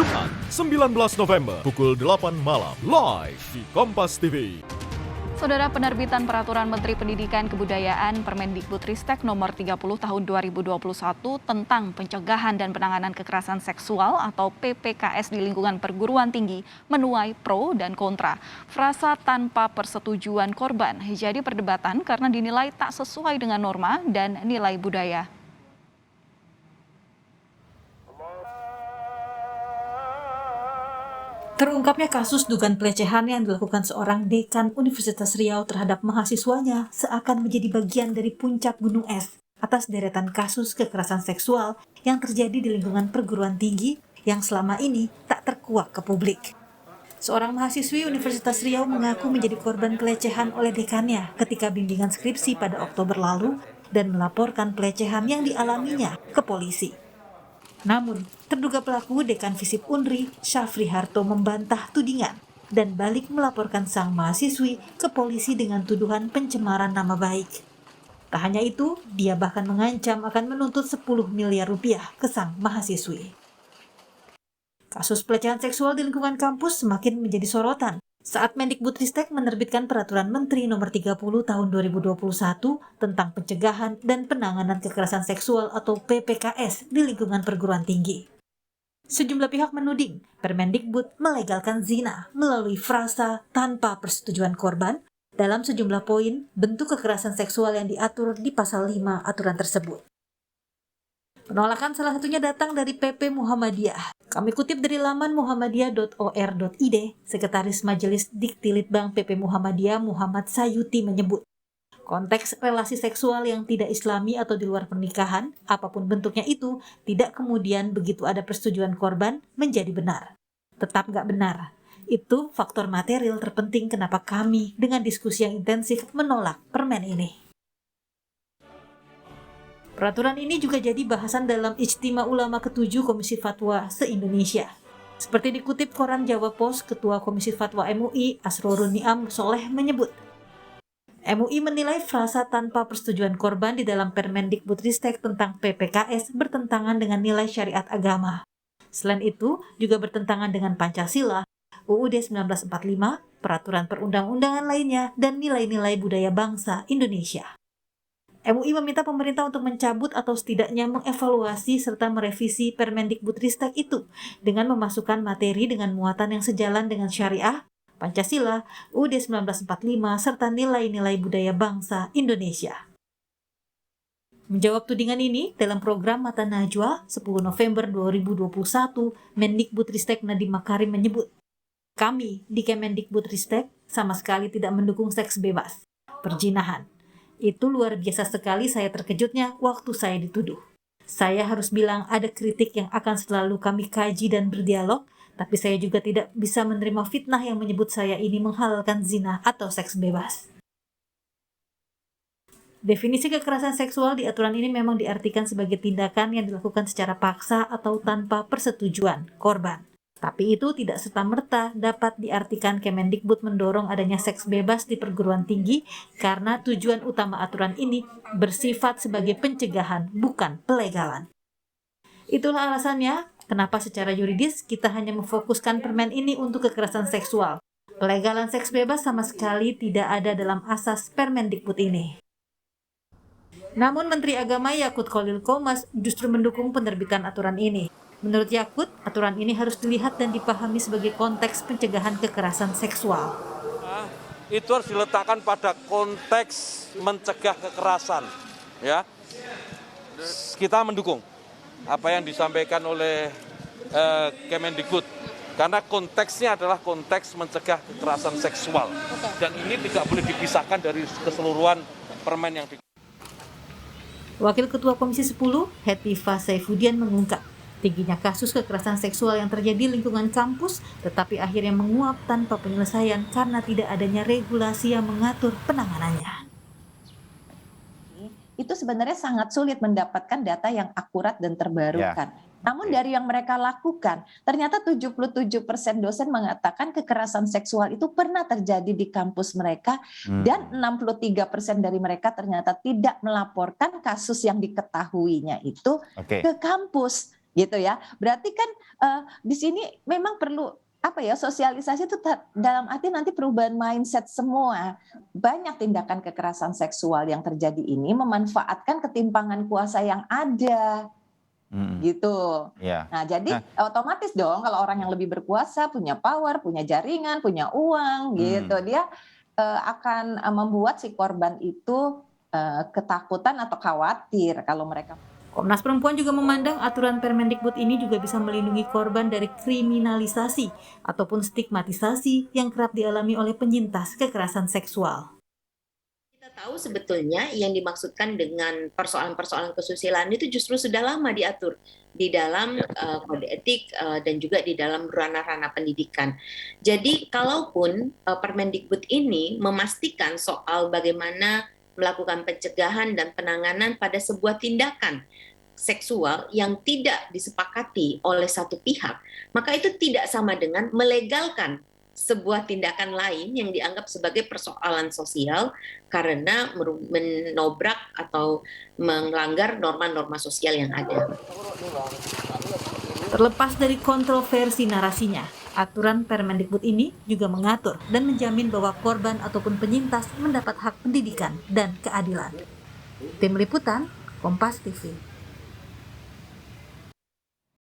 Jumat 19 November pukul 8 malam live di Kompas TV. Saudara, penerbitan Peraturan Menteri Pendidikan Kebudayaan Permendikbudristek Nomor 30 Tahun 2021 tentang pencegahan dan penanganan kekerasan seksual atau PPKS di lingkungan perguruan tinggi menuai pro dan kontra. Frasa tanpa persetujuan korban jadi perdebatan karena dinilai tak sesuai dengan norma dan nilai budaya. Terungkapnya kasus dugaan pelecehan yang dilakukan seorang dekan Universitas Riau terhadap mahasiswanya seakan menjadi bagian dari puncak gunung es atas deretan kasus kekerasan seksual yang terjadi di lingkungan perguruan tinggi yang selama ini tak terkuak ke publik. Seorang mahasiswi Universitas Riau mengaku menjadi korban pelecehan oleh dekannya ketika bimbingan skripsi pada Oktober lalu dan melaporkan pelecehan yang dialaminya ke polisi. Namun, terduga pelaku Dekan Visip Unri, Syafri Harto membantah tudingan dan balik melaporkan sang mahasiswi ke polisi dengan tuduhan pencemaran nama baik. Tak hanya itu, dia bahkan mengancam akan menuntut 10 miliar rupiah ke sang mahasiswi. Kasus pelecehan seksual di lingkungan kampus semakin menjadi sorotan saat Mendikbudristek menerbitkan Peraturan Menteri Nomor 30 Tahun 2021 tentang pencegahan dan penanganan kekerasan seksual atau PPKS di lingkungan perguruan tinggi. Sejumlah pihak menuding Permendikbud melegalkan zina melalui frasa tanpa persetujuan korban dalam sejumlah poin bentuk kekerasan seksual yang diatur di pasal 5 aturan tersebut. Penolakan salah satunya datang dari PP Muhammadiyah. Kami kutip dari laman muhammadiyah.or.id, Sekretaris Majelis Diktilitbang PP Muhammadiyah Muhammad Sayuti menyebut, konteks relasi seksual yang tidak islami atau di luar pernikahan, apapun bentuknya itu, tidak kemudian begitu ada persetujuan korban menjadi benar. Tetap nggak benar. Itu faktor material terpenting kenapa kami dengan diskusi yang intensif menolak permen ini. Peraturan ini juga jadi bahasan dalam Ijtima Ulama ke-7 Komisi Fatwa se-Indonesia. Seperti dikutip koran Jawa Pos, Ketua Komisi Fatwa MUI, Asrorun Niam Soleh menyebut, MUI menilai frasa tanpa persetujuan korban di dalam Permendikbudristek tentang PPKS bertentangan dengan nilai syariat agama. Selain itu, juga bertentangan dengan Pancasila, UUD 1945, peraturan perundang-undangan lainnya, dan nilai-nilai budaya bangsa Indonesia. MUI meminta pemerintah untuk mencabut atau setidaknya mengevaluasi serta merevisi Permendikbudristek itu dengan memasukkan materi dengan muatan yang sejalan dengan syariah, Pancasila, UUD 1945, serta nilai-nilai budaya bangsa Indonesia. Menjawab tudingan ini, dalam program Mata Najwa 10 November 2021, Mendikbudristek Nadiem Makarim menyebut, kami di Kemendikbudristek sama sekali tidak mendukung seks bebas, perzinahan. Itu luar biasa sekali saya terkejutnya waktu saya dituduh. Saya harus bilang ada kritik yang akan selalu kami kaji dan berdialog, tapi saya juga tidak bisa menerima fitnah yang menyebut saya ini menghalalkan zina atau seks bebas. Definisi kekerasan seksual di aturan ini memang diartikan sebagai tindakan yang dilakukan secara paksa atau tanpa persetujuan korban. Tapi itu tidak serta-merta dapat diartikan Kemendikbud mendorong adanya seks bebas di perguruan tinggi karena tujuan utama aturan ini bersifat sebagai pencegahan, bukan pelegalan. Itulah alasannya kenapa secara yuridis kita hanya memfokuskan permen ini untuk kekerasan seksual. Pelegalan seks bebas sama sekali tidak ada dalam asas Permendikbud ini. Namun Menteri Agama Yakut Khalil Qomas justru mendukung penerbitan aturan ini. Menurut Yakut, aturan ini harus dilihat dan dipahami sebagai konteks pencegahan kekerasan seksual. Itu harus diletakkan pada konteks mencegah kekerasan. Ya, kita mendukung apa yang disampaikan oleh Kemendikbud, karena konteksnya adalah konteks mencegah kekerasan seksual. Dan ini tidak boleh dipisahkan dari keseluruhan permen yang Wakil Ketua Komisi 10, Hetifah Saifudian mengungkap, tingginya kasus kekerasan seksual yang terjadi di lingkungan kampus, tetapi akhirnya menguap tanpa penyelesaian karena tidak adanya regulasi yang mengatur penanganannya. Itu sebenarnya sangat sulit mendapatkan data yang akurat dan terbarukan. Namun dari yang mereka lakukan, ternyata 77% dosen mengatakan kekerasan seksual itu pernah terjadi di kampus mereka, dan 63% dari mereka ternyata tidak melaporkan kasus yang diketahuinya itu ke kampus. gitu ya. Berarti kan di sini memang perlu sosialisasi itu dalam arti nanti perubahan mindset semua. Banyak tindakan kekerasan seksual yang terjadi ini memanfaatkan ketimpangan kuasa yang ada. Gitu. Nah, jadi otomatis dong kalau orang yang lebih berkuasa, punya power, punya jaringan, punya uang gitu, dia akan membuat si korban itu ketakutan atau khawatir kalau mereka. Komnas Perempuan juga memandang aturan Permendikbud ini juga bisa melindungi korban dari kriminalisasi ataupun stigmatisasi yang kerap dialami oleh penyintas kekerasan seksual. Kita tahu sebetulnya yang dimaksudkan dengan persoalan-persoalan kesusilaan itu justru sudah lama diatur di dalam kode etik dan juga di dalam ranah-ranah pendidikan. Jadi kalaupun Permendikbud ini memastikan soal bagaimana melakukan pencegahan dan penanganan pada sebuah tindakan seksual yang tidak disepakati oleh satu pihak, maka itu tidak sama dengan melegalkan sebuah tindakan lain yang dianggap sebagai persoalan sosial karena menobrak atau melanggar norma-norma sosial yang ada. Terlepas dari kontroversi narasinya, aturan Permendikbud ini juga mengatur dan menjamin bahwa korban ataupun penyintas mendapat hak pendidikan dan keadilan. Tim Liputan, Kompas TV.